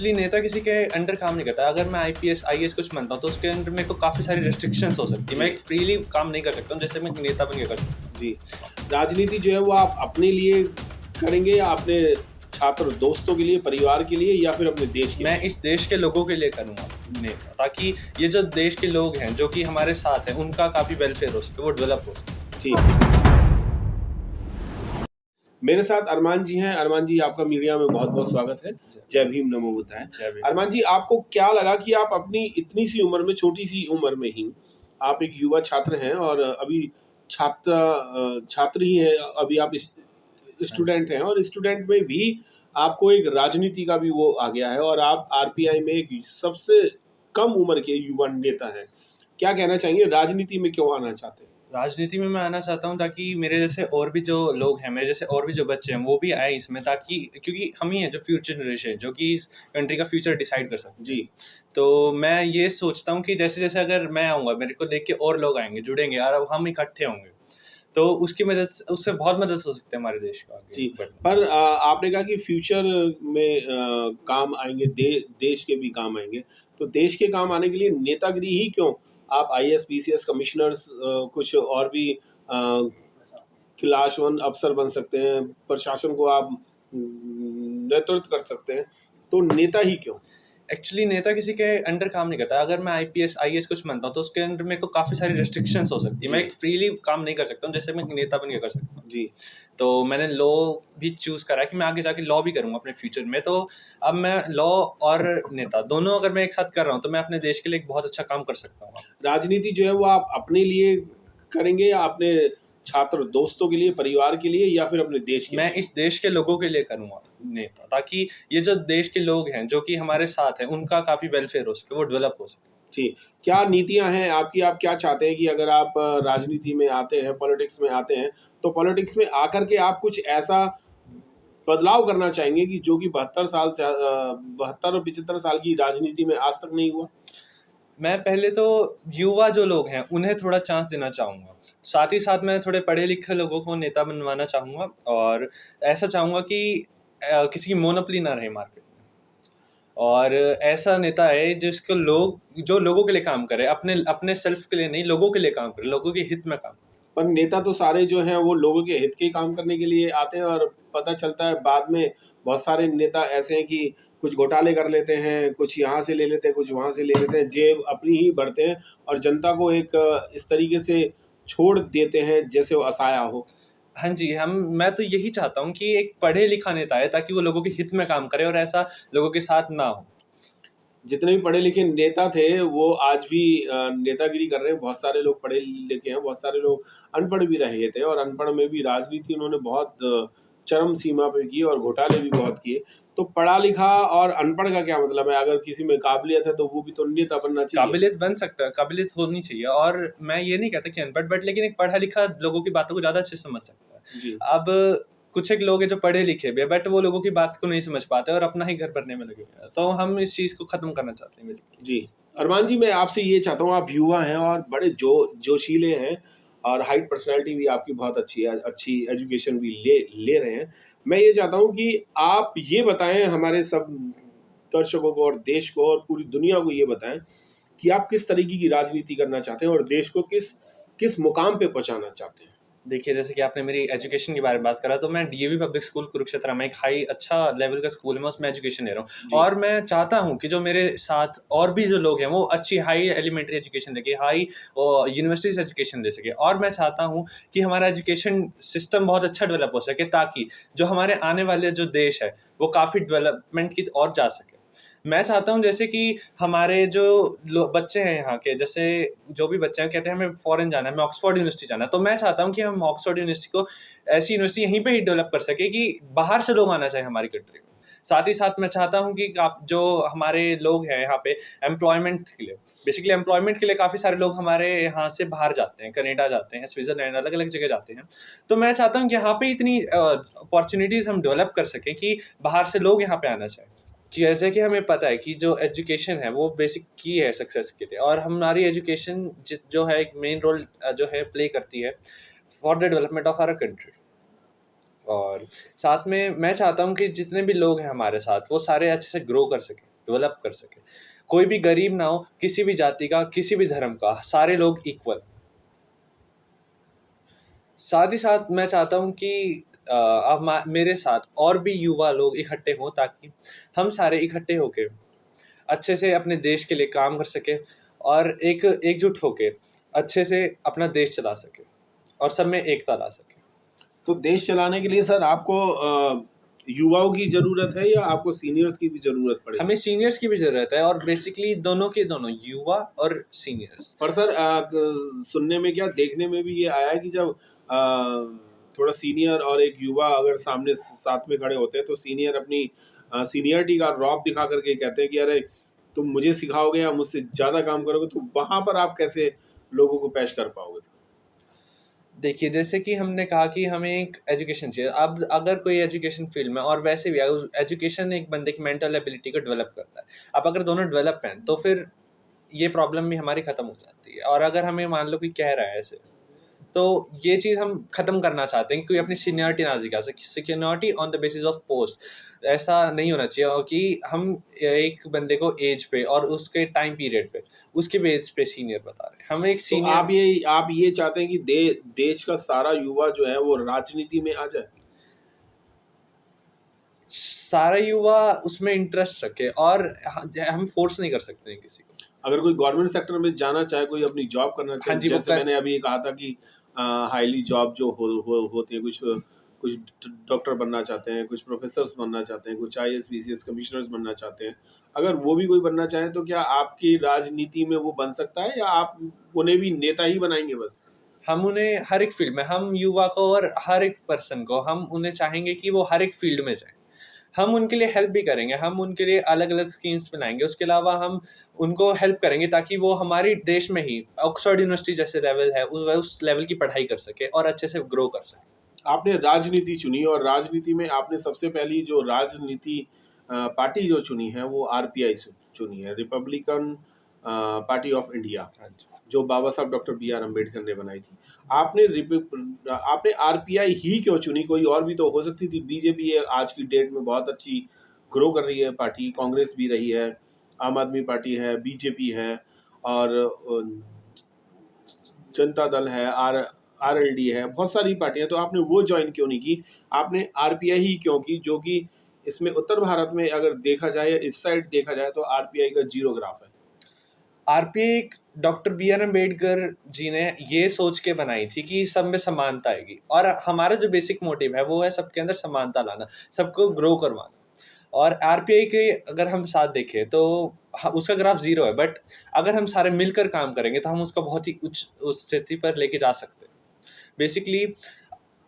Actually नेता किसी के अंडर काम नहीं करता। अगर मैं आईपीएस आईएएस कुछ बनता हूँ तो उसके अंडर मेरे को काफ़ी सारी रिस्ट्रिक्शंस हो सकती है। मैं एक फ्रीली काम नहीं कर सकता हूँ जैसे मैं एक नेता बन के कर सकता हूँ। जी, राजनीति जो है वो आप अपने लिए करेंगे या अपने छात्र दोस्तों के लिए, परिवार के लिए या फिर अपने देश के लिए? मैं इस देश के लोगों के लिए करूँगा नेता, ताकि ये जो देश के लोग हैं जो कि हमारे साथ हैं उनका काफ़ी वेलफेयर हो सके, वो डेवलप हो सके। ठीक। मेरे साथ अरमान जी हैं। अरमान जी, आपका मीडिया में बहुत-बहुत स्वागत है। जय भीम, नमो बुद्धाय। जय भीम। अरमान जी, आपको क्या लगा कि आप अपनी इतनी सी उम्र में, छोटी-सी उम्र में ही आप एक युवा छात्र हैं और अभी छात्र ही हैं, अभी आप स्टूडेंट हैं और स्टूडेंट में भी आपको एक राजनीति का भी वो आ गया है और आप आरपीआई में एक सबसे कम उम्र के युवा नेता हैं। क्या कहना चाहेंगे, राजनीति में क्यों आना चाहते हैं? राजनीति में मैं आना चाहता हूँ ताकि मेरे जैसे और भी जो लोग हैं, मेरे जैसे और भी जो बच्चे हैं, वो भी आए इसमें, ताकि क्योंकि हम ही हैं जो फ्यूचर जनरेशन है, जो कि इस कंट्री का फ्यूचर डिसाइड कर सकते हैं। जी। तो मैं ये सोचता हूँ कि जैसे-जैसे अगर मैं आऊँगा, मेरे को देख के और लोग आएँगे, जुड़ेंगे और अब हम इकट्ठे होंगे, तो उसकी मदद से उससे बहुत मदद हो सकती है हमारे देश को आगे जी, बढ़ने में। पर आपने कहा कि फ्यूचर में काम आएँगे, देश के भी काम आएँगे। तो देश के काम आने के लिए नेतागिरी ही क्यों? आप आईएएस, पीसीएस, कमिश्नर्स, कुछ और भी क्लास 1 अफ़सर बन सकते हैं, प्रशासन को आप नेतृत्व कर सकते हैं। तो नेता ही क्यों? एक्चुअली नेता किसी के अंडर काम नहीं करता। अगर मैं आईपीएस आईएएस कुछ बनता हूँ तो उसके अंडर मेरे को काफ़ी सारी रिस्ट्रिक्शंस हो सकती है। मैं एक फ्रीली काम नहीं कर सकता हूँ जैसे मैं एक नेता बन के कर सकता हूँ। जी। तो मैंने लॉ भी चूज़ करा है कि मैं आगे जाके लॉ भी करूँगा अपने फ्यूचर में। तो अब मैं लॉ और नेता दोनों अगर मैं एक साथ कर रहा हूँ तो मैं अपने देश के लिए एक बहुत अच्छा काम कर सकता हूँ। राजनीति जो है वो आप अपने लिए करेंगे या अपने छात्र दोस्तों के लिए, परिवार के लिए या फिर अपने देश के मैं लिए? इस देश के लोगों के लिए करूँगा नेता, ताकि ये जो देश के लोग हैं जो कि हमारे साथ हैं उनका काफ़ी वेलफेयर हो सके, वो डेवलप हो सके। जी, क्या नीतियाँ हैं आपकी? आप क्या चाहते हैं कि अगर आप राजनीति में आते हैं, पॉलिटिक्स में आते हैं, तो पॉलिटिक्स में आकर के आप कुछ ऐसा बदलाव करना चाहेंगे कि जो कि 72 और 75 साल की राजनीति में आज तक नहीं हुआ? मैं पहले तो युवा जो लोग हैं उन्हें थोड़ा चांस देना चाहूँगा। साथ ही साथ मैं थोड़े पढ़े-लिखे लोगों को नेता बनवाना चाहूँगा और ऐसा चाहूँगा कि किसी की मोनोपोली ना रहे मार्केट में। और ऐसा नेता है जिसको जो लोगों के लिए काम करे, अपने सेल्फ के लिए नहीं, लोगों के लिए काम करे, लोगों के हित में काम करे। पर नेता तो सारे जो हैं वो लोगों के हित के काम करने के लिए आते हैं और पता चलता है बाद में बहुत सारे नेता ऐसे हैं कि कुछ घोटाले कर लेते हैं, कुछ यहाँ से ले लेते हैं, कुछ वहाँ से ले लेते हैं, जेब अपनी ही भरते हैं और जनता को एक इस तरीके से छोड़ देते हैं जैसे वो असहाय हो। हाँ जी, मैं तो यही चाहता हूँ कि एक पढ़े-लिखा नेता आए ताकि वो लोगों के हित में काम करे और ऐसा लोगों के साथ ना हो। जितने भी पढ़े लिखे नेता थे वो आज भी नेतागिरी कर रहे हैं। बहुत सारे लोग पढ़े लिखे हैं, बहुत सारे लोग अनपढ़ भी रहे थे और अनपढ़ में भी राजनीति उन्होंने बहुत चरम सीमा पे की और घोटाले भी बहुत किए। तो पढ़ा लिखा और अनपढ़ का क्या मतलब है? अगर किसी में काबिलियत है तो वो भी तो नेता बनना चाहिए। काबिलियत बन सकता है, काबिलियत होनी चाहिए और मैं ये नहीं कहता कि अनपढ़, बट लेकिन एक पढ़ा-लिखा लोगों की बातों को ज़्यादा अच्छे से समझ सकता है। जी। अब कुछ एक लोग हैं जो पढ़े-लिखे भी हैं, बट वो लोगों की बात को नहीं समझ पाते और अपना ही घर भरने में लगे हुए हैं। तो हम इस चीज़ को ख़त्म करना चाहते हैं बेसिकली। जी। अरमान जी, मैं आपसे ये चाहता हूँ, आप युवा हैं और बड़े जोशीले हैं और हाइट पर्सनैलिटी भी आपकी बहुत अच्छी है, अच्छी एजुकेशन भी ले रहे हैं। मैं ये चाहता हूँ कि आप ये बताएँ हमारे सब दर्शकों को और देश को और पूरी दुनिया को ये बताएँ कि आप किस तरीके की राजनीति करना चाहते हैं और देश को किस किस मुकाम पे पहुँचाना चाहते हैं? देखिए, जैसे कि आपने मेरी एजुकेशन के बारे में बात करा, तो मैं डीएवी पब्लिक स्कूल कुरुक्षेत्र में एक अच्छा लेवल का स्कूल है, मैं उसमें एजुकेशन ले रहा हूँ। जी। और मैं चाहता हूँ कि जो मेरे साथ और भी जो लोग हैं, वो अच्छी हाई एलिमेंट्री एजुकेशन लेके, हाई यूनिवर्सिटी से एजुकेशन ले सकें। और मैं चाहता हूँ कि हमारा एजुकेशन सिस्टम बहुत अच्छा डेवलप हो सके, ताकि जो हमारे आने वाले जो देश है, वो काफ़ी डेवलपमेंट की ओर जा सके। मैं चाहता हूँ जैसे कि हमारे जो बच्चे हैं यहाँ के, जैसे जो भी बच्चे हैं कहते हैं हमें फॉरेन जाना है, हमें ऑक्सफोर्ड यूनिवर्सिटी जाना है, तो मैं चाहता हूँ कि हम ऑक्सफोर्ड यूनिवर्सिटी को ऐसी यूनिवर्सिटी यहीं पे ही डेवलप कर सके कि बाहर से लोग आना चाहिए हमारी कंट्री में। साथ ही साथ मैं चाहता हूँ कि जो हमारे लोग हैं यहाँ पे एम्प्लॉयमेंट के लिए, बेसिकली एम्प्लॉयमेंट के लिए काफ़ी सारे लोग हमारे यहाँ से बाहर जाते हैं, कनाडा जाते हैं, स्विट्जरलैंड, अलग अलग जगह जाते हैं। तो मैं चाहता हूँ कि यहाँ पे इतनी अपॉर्चुनिटीज़ हम डेवलप कर सकें कि बाहर से लोग यहाँ पे आना चाहें। जैसे कि हमें पता है कि जो एजुकेशन है वो बेसिक की है सक्सेस के लिए, और हमारी एजुकेशन जो है एक मेन रोल जो है प्ले करती है for the development of our country. और साथ में मैं चाहता हूँ कि जितने भी लोग हैं हमारे साथ वो सारे अच्छे से ग्रो कर सकें। डेवलप कर सके। कोई भी गरीब ना हो, किसी भी जाति का, किसी भी धर्म का, सारे लोग इक्वल। साथ ही साथ मैं चाहता हूँ कि अब मेरे साथ और भी युवा लोग इकट्ठे हों, ताकि हम सारे इकट्ठे होके अच्छे से अपने देश के लिए काम कर सकें और एकजुट होके अच्छे से अपना देश चला सकें और सब में एकता ला सकें। तो देश चलाने के लिए सर आपको युवाओं की ज़रूरत है या आपको सीनियर्स की भी ज़रूरत पड़ेगी? हमें सीनियर्स की भी ज़रूरत है, और बेसिकली दोनों के दोनों, युवा और सीनियर्स। पर सर सुनने में क्या देखने में भी ये आया है कि जब थोड़ा सीनियर और एक युवा अगर सामने साथ में खड़े होते हैं तो सीनियर अपनी सीनियरिटी का रौब दिखा करके कहते हैं कि अरे तुम मुझे सिखाओगे या मुझसे ज़्यादा काम करोगे, तो वहाँ पर आप कैसे लोगों को पेश कर पाओगे सर? देखिए, जैसे कि हमने कहा कि हमें एक एजुकेशन चाहिए। अब अगर कोई एजुकेशन फ़ील्ड में, और वैसे भी अगर एजुकेशन एक बंदे की मेंटल एबिलिटी को डेवलप करता है। अब अगर दोनों डेवलप हैं, तो फिर ये प्रॉब्लम भी हमारी ख़त्म हो जाती है। और अगर हमें मान लो कोई कह रहा है ऐसे, तो ये चीज़ हम ख़त्म करना चाहते हैं कि कोई अपनी सीनियरिटी ना दिखा सके। Seniority on the basis of post, ऐसा नहीं होना चाहिए। और कि हम एक बंदे को एज पे और उसके टाइम पीरियड पे, उसके बेस पे सीनियर बता रहे हैं। हम एक तो सीनियर आप ये चाहते हैं कि देश का सारा युवा जो है वो राजनीति में आ जाए? सारा युवा उसमें इंटरेस्ट रखे, और हम फोर्स नहीं कर सकते हैं किसी को। अगर कोई गवर्नमेंट सेक्टर में जाना चाहे, कोई अपनी जॉब करना हाँ चाहे, जी, जैसे मैंने अभी कहा था कि हाईली जॉब जो होती है, कुछ डॉक्टर बनना चाहते हैं, कुछ प्रोफेसर्स बनना चाहते हैं, कुछ आईएएस बीसीएस कमिश्नर्स बनना चाहते हैं, अगर वो भी कोई बनना चाहे तो क्या आपकी राजनीति में वो बन सकता है या आप उन्हें भी नेता ही बनाएंगे बस? हम उन्हें हर एक फील्ड में, हम युवा को और हर एक पर्सन को, हम उन्हें चाहेंगे कि वो हर एक फील्ड में जाए। हम उनके लिए हेल्प भी करेंगे, हम उनके लिए अलग-अलग स्कीम्स बनाएँगे। उसके अलावा हम उनको हेल्प करेंगे ताकि वो हमारे देश में ही ऑक्सफोर्ड यूनिवर्सिटी जैसे लेवल है, उस लेवल की पढ़ाई कर सके और अच्छे से ग्रो कर सके। आपने राजनीति चुनी और राजनीति में आपने सबसे पहली जो राजनीति पार्टी जो चुनी है वो आरपीआई चुनी है, रिपब्लिकन पार्टी ऑफ इंडिया, हाँ जी। जो बाबा साहब डॉक्टर बी आर अम्बेडकर ने बनाई थी। आपने आरपीआई ही क्यों चुनी? कोई और भी तो हो सकती थी। बीजेपी आज की डेट में बहुत अच्छी ग्रो कर रही है पार्टी, कांग्रेस भी रही है, आम आदमी पार्टी है, बीजेपी है और जनता दल है, आरएलडी है, बहुत सारी पार्टियां। तो आपने वो ज्वाइन क्यों नहीं की? आपने आरपीआई ही क्यों की, जो कि इसमें उत्तर भारत में अगर देखा जाए या इस साइड देखा जाए तो आरपीआई का जीरो ग्राफ है। RPI doctor B R Ambedkar ji ने ये सोच के बनाई थी कि सब में समानता आएगी, और हमारा जो बेसिक मोटिव है वो है सबके अंदर समानता लाना, सबको ग्रो करवाना। और आरपीआई के अगर हम साथ देखें तो उसका ग्राफ ज़ीरो है, बट अगर हम सारे मिलकर काम करेंगे तो हम उसको बहुत ही उच्च उस स्थिति पर लेके जा सकते हैं। बेसिकली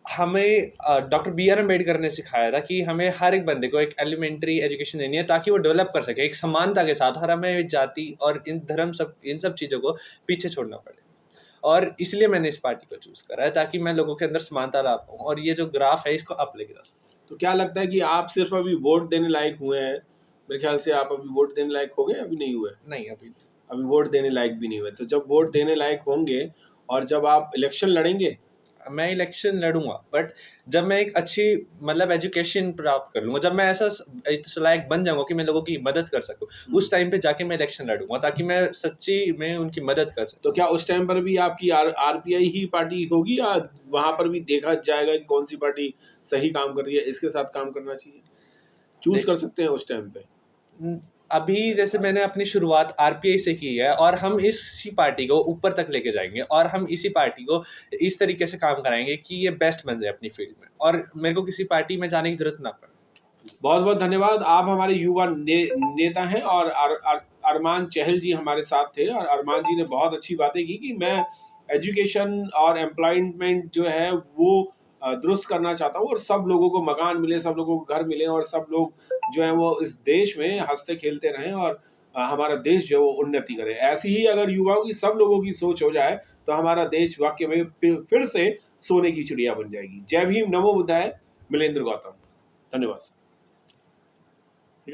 हमें डॉक्टर बी आर अम्बेडकर ने सिखाया था कि हमें हर एक बंदे को एक एलिमेंट्री एजुकेशन देनी है ताकि वो डेवलप कर सके एक समानता के साथ, और हमें जाति और इन सब चीज़ों को पीछे छोड़ना पड़े। और इसलिए मैंने इस पार्टी को चूज़ करा है, ताकि मैं लोगों के अंदर समानता ला पाऊँ और ये जो ग्राफ है इसको अप लेके जा सकूँ। तो क्या लगता है कि आप सिर्फ अभी वोट देने लायक हुए हैं? मेरे ख्याल से आप अभी वोट देने लायक हो गए, अभी नहीं हुए? नहीं, अभी अभी वोट देने लायक भी नहीं हुए। तो जब वोट देने लायक होंगे और जब आप इलेक्शन लड़ेंगे, मैं इलेक्शन लड़ूँगा, बट जब मैं एक अच्छी मतलब एजुकेशन प्राप्त कर लूँगा, जब मैं ऐसा इस लायक बन जाऊँगा कि मैं लोगों की मदद कर सकूँ, उस टाइम पे जाके मैं इलेक्शन लड़ूँगा ताकि मैं सच्ची में उनकी मदद कर सकूँ। तो क्या उस टाइम पर भी आपकी आरपीआई ही पार्टी होगी या वहां पर भी देखा जाएगा कि कौन सी पार्टी सही काम कर रही है, इसके साथ काम करना चाहिए? चूज कर सकते हैं उस टाइम पे। अभी जैसे मैंने अपनी शुरुआत आरपीआई से की है, और हम इसी पार्टी को ऊपर तक लेके जाएँगे, और हम इसी पार्टी को इस तरीके से काम कराएँगे कि ये बेस्ट बन जाए अपनी फील्ड में, और मेरे को किसी पार्टी में जाने की ज़रूरत ना पड़े। बहुत-बहुत धन्यवाद। आप हमारे युवा नेता हैं और अरमान चहल जी हमारे साथ थे और अरमान जी ने बहुत अच्छी बातें की कि मैं एजुकेशन और एम्प्लॉयमेंट जो है वो दुरुस्त करना चाहता हूँ और सब लोगों को मकान मिले, सब लोगों को घर मिले और सब लोग जो है वो इस देश में हँसते-खेलते रहें और हमारा देश जो है वो उन्नति करे। ऐसी ही अगर युवाओं की सब लोगों की सोच हो जाए तो हमारा देश वाक़ई में फिर से सोने की चिड़िया बन जाएगी। जय भीम, नमो बुद्धाय। मिलेंद्र गौतम। धन्यवाद।